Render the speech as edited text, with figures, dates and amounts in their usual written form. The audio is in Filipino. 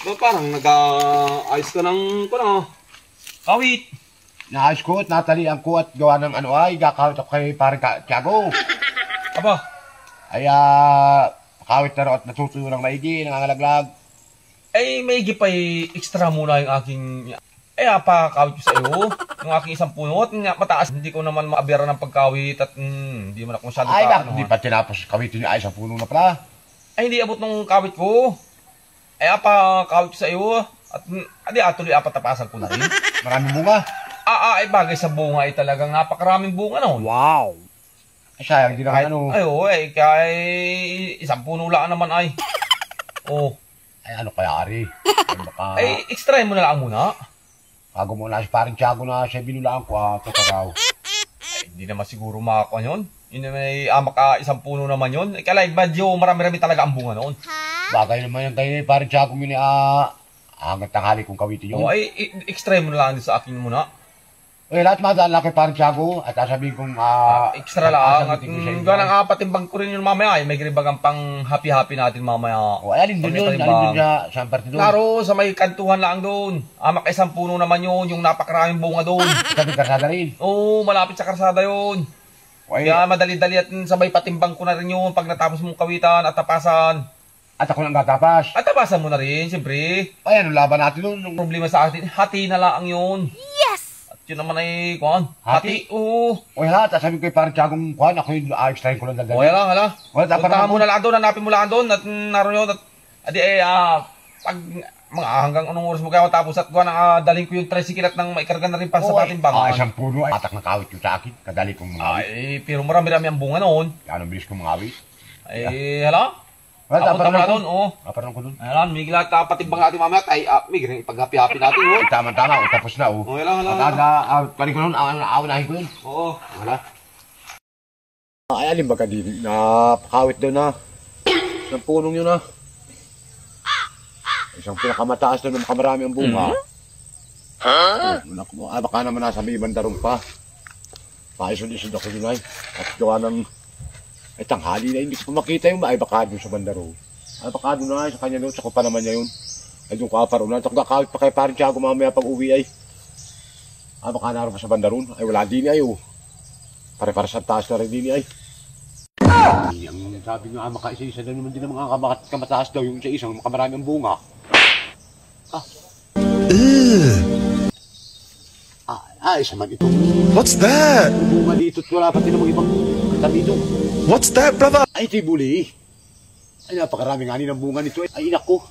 Parang nag-ayos ka ng kawit. Naayos ko at natalian ko at gawa ng ano ay gakawit ako kay parang Tiago. Aba? Ay, kawit na rin at natutuyo ng maigi, nangangalaglag. Ay, maigi pa extra muna yung aking... pakawit ko sa iyo. Yung aking isang punot, mataas. Hindi ko naman maabira ng pagkawit at hindi man ako masyado ay, hindi pa tinapos kawitin yung ay isang puno na pala. Ay, hindi abot ng kawit ko. Kawit ko sa iyo. At tuloy apatapasan ko na rin. Maraming bunga. Bagay sa bunga ay talagang napakaraming bunga noon. Wow! Ay, sayang, hindi na ano. Kaya isang puno lang naman ay. Ay, ano kaya, Ari? Extra mo na lang muna. Bago mo na si parang Tiago na siya binulaan ko, tataraw. Hindi naman siguro makakuha yun. Hindi may isang puno naman yun. Kaya medyo marami-rami talaga ang bunga noon. Bagay naman yung kayo parang Tiago mo hanggang tanghali kong kawitin yun. Extra mo na lang sa akin muna. Lahat madaan lang kay parang Tiago at sabihin kong extra lang at ganang patimbang ko rin yun mamaya. May gribagang pang happy-happy natin mamaya. Alin doon yun? Alin doon siya? Saan parte doon? Klaro, sa may kantuhan lang doon. Isang puno naman yun, yung napakaraming bunga doon. Sabi karsada rin? Malapit sa karsada yun. Kaya madali-dali at sabay patimbang ko na rin yun pag natapos mong kawitan at tapasan. At ako nang tatapas? At tapasan mo na rin, siyempre. Ay, anong laban natin doon? Yung problema sa atin, hati na lang yun. Yes! Yun naman ay, hati? Oo. Sabi ko parang Tiagong ako yung extrahin ko lang dagdag. Hala. Puntahan mo na lang doon, hanapin mo lang doon, at naroon yun, pag hanggang anong oras mo kaya tapos at dalhin ko yung tricycle at nang maikarga na rin para sa ating bangan. Isang puno ay patak na kawit yung sa akin, kadali kong mga awit. Pero marami-rami ang bunga noon. Anong bilis kong mga awit? Hala? Punta mo na doon, Aparan ko doon. Hala, may gilat patimbang natin mamaya, may ganang ipag-happy-happy natin, Tama, tapos na, Hala. Parin ko noon, aunahin ko yun. Wala. Ay, alin ba ka din? Napakawit doon na. Isang punong yun na. Isang pinakamataas doon na makamarami ang bunga. Baka naman nasa may bandarong pa. Paisod-isod ako doon ay. At gawa ng tanghali na hindi ko pa makita yung baka doon sa bandaro. Baka doon na sa kanya doon. Saka pa naman niya yun. Ay doon kaparoon na. Kung kakawit pa kay parang Tiago mamaya pag uwi ay. Baka naroon pa sa bandaron. Ay wala din ay Pare-para sa taas na rin din ay. Ang sabi nga makaisa-isa daw naman din ang mga kamataas daw yung isa-isang makamarami ang bunga. Isa man ito. What's that? Bunga dito at wala pati namang ibang katabi dito. What's that, brother? Ay, ito yung buli. Ay, napakarami nga ng bunga nito. Ay, inak ko.